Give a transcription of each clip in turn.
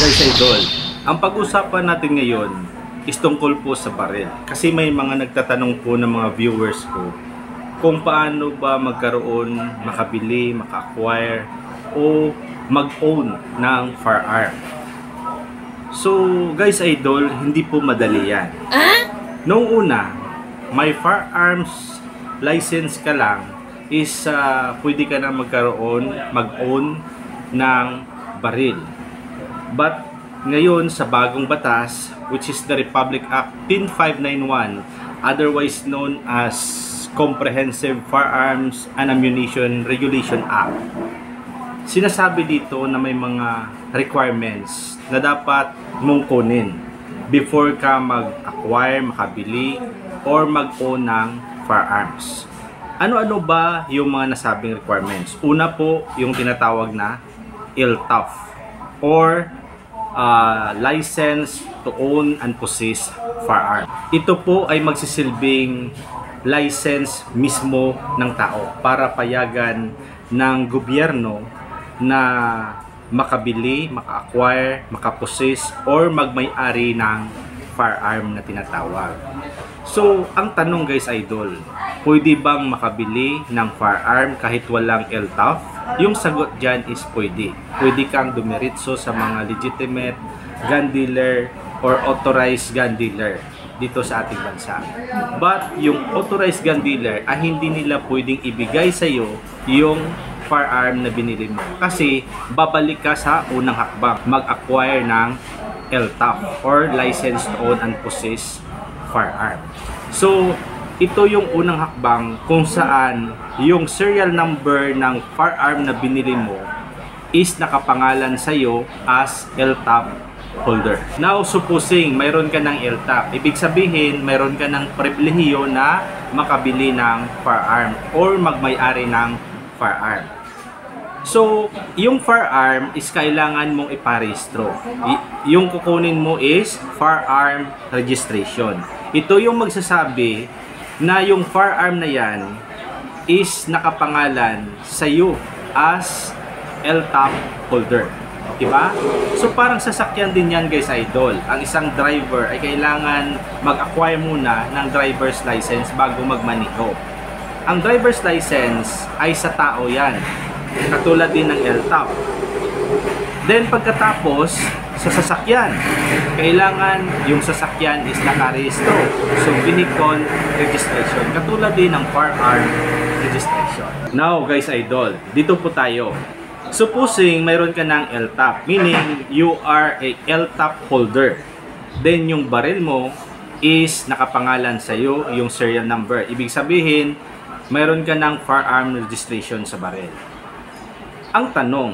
Guys idol, ang pag-usapan natin ngayon is tungkol po sa baril. Kasi may mga nagtatanong po ng mga viewers ko kung paano ba magkaroon, makabili, maka-acquire o mag-own ng firearm. So guys idol, hindi po madali yan. Noong una, may firearms license ka lang is pwede ka na magkaroon, mag-own ng baril. But ngayon sa bagong batas, which is the Republic Act 10591, otherwise known as Comprehensive Firearms and Ammunition Regulation Act, sinasabi dito na may mga requirements na dapat mong kunin before ka mag-acquire, makabili, or mag-own ng firearms. Ano-ano ba yung mga nasabing requirements? Una po, yung tinatawag na LTAF or License to Own and Possess Firearm. Ito po ay magsisilbing license mismo ng tao para payagan ng gobyerno na makabili, maka-acquire, makapossess, or magmay-ari ng firearm na tinatawag. So, ang tanong guys idol, pwede bang makabili ng firearm kahit walang LTAF? Yung sagot dyan is pwede. Pwede kang dumiritso sa mga legitimate gun dealer or authorized gun dealer dito sa ating bansa. But yung authorized gun dealer ay hindi nila pwedeng ibigay sa iyo yung firearm na binili mo. Kasi babalik ka sa unang hakbang, mag-acquire ng LTAF or License to Own and Possess Firearm. So, ito yung unang hakbang kung saan yung serial number ng firearm na binili mo is nakapangalan sa iyo as LTAF holder. Now, supposing mayroon ka ng LTAF, ibig sabihin mayroon ka ng pribilehiyo na makabili ng firearm or magmay-ari ng firearm. So, yung firearm is kailangan mong iparehistro. Yung kukunin mo is firearm registration. Ito yung magsasabi na yung firearm na yan is nakapangalan sa iyo as LTAF holder. Diba? So parang sasakyan din yan guys idol. Ang isang driver ay kailangan mag-acquire muna ng driver's license bago magmaneho. Ang driver's license ay sa tao yan. Katulad din ng LTAF. Then pagkatapos sa sasakyan, kailangan yung sasakyan is nakarehistro. So vehicle registration. Katulad din ng firearm registration. Now guys idol, dito po tayo. Supposing mayroon ka ng LTAF, meaning you are a LTAF holder. Then yung baril mo is nakapangalan sa iyo yung serial number. Ibig sabihin, mayroon ka ng firearm registration sa baril. Ang tanong,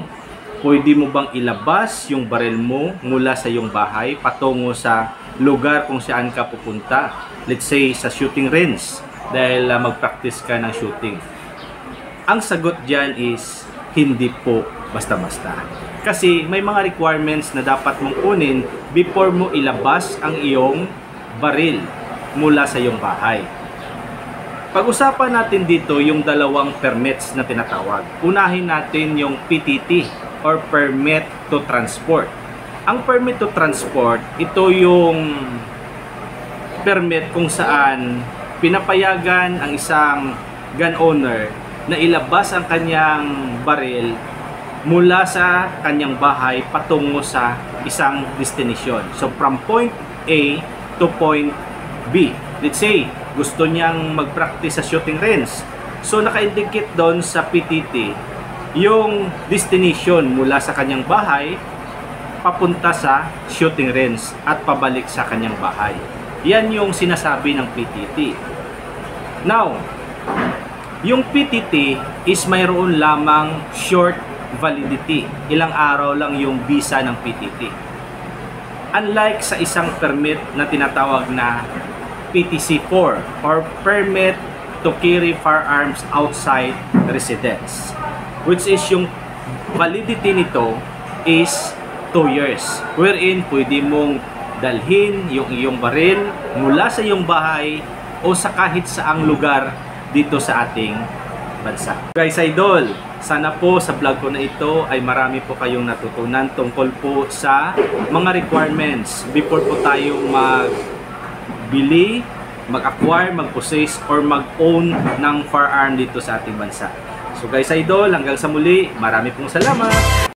pwede mo bang ilabas yung baril mo mula sa iyong bahay patungo sa lugar kung saan ka pupunta? Let's say sa shooting range dahil mag-practice ka ng shooting. Ang sagot dyan is hindi po basta-basta. Kasi may mga requirements na dapat mong kunin before mo ilabas ang iyong baril mula sa iyong bahay. Pag-usapan natin dito yung dalawang permits na tinatawag. Unahin natin yung PTT or Permit to Transport. Ang Permit to Transport, ito yung permit kung saan pinapayagan ang isang gun owner na ilabas ang kanyang baril mula sa kanyang bahay patungo sa isang destination. So from point A to point B. Let's say, gusto niyang mag-practice sa shooting range. So naka-indicate doon sa PTT yung destination mula sa kanyang bahay papunta sa shooting range at pabalik sa kanyang bahay. Yan yung sinasabi ng PTT. Now, yung PTT is mayroon lamang short validity. Ilang araw lang yung visa ng PTT. Unlike sa isang permit na tinatawag na PTC-4 or Permit to Carry Firearms Outside Residence, which is yung validity nito is 2 years, wherein pwede mong dalhin yung iyong baril mula sa iyong bahay o sa kahit saang lugar dito sa ating bansa. Guys idol, Sana po sa vlog ko na ito ay marami po kayong natutunan tungkol po sa mga requirements before po tayo magbili, mag-acquire, mag-possess, or mag-own ng firearm dito sa ating bansa. So guys, idol, hanggang sa muli, marami pong salamat!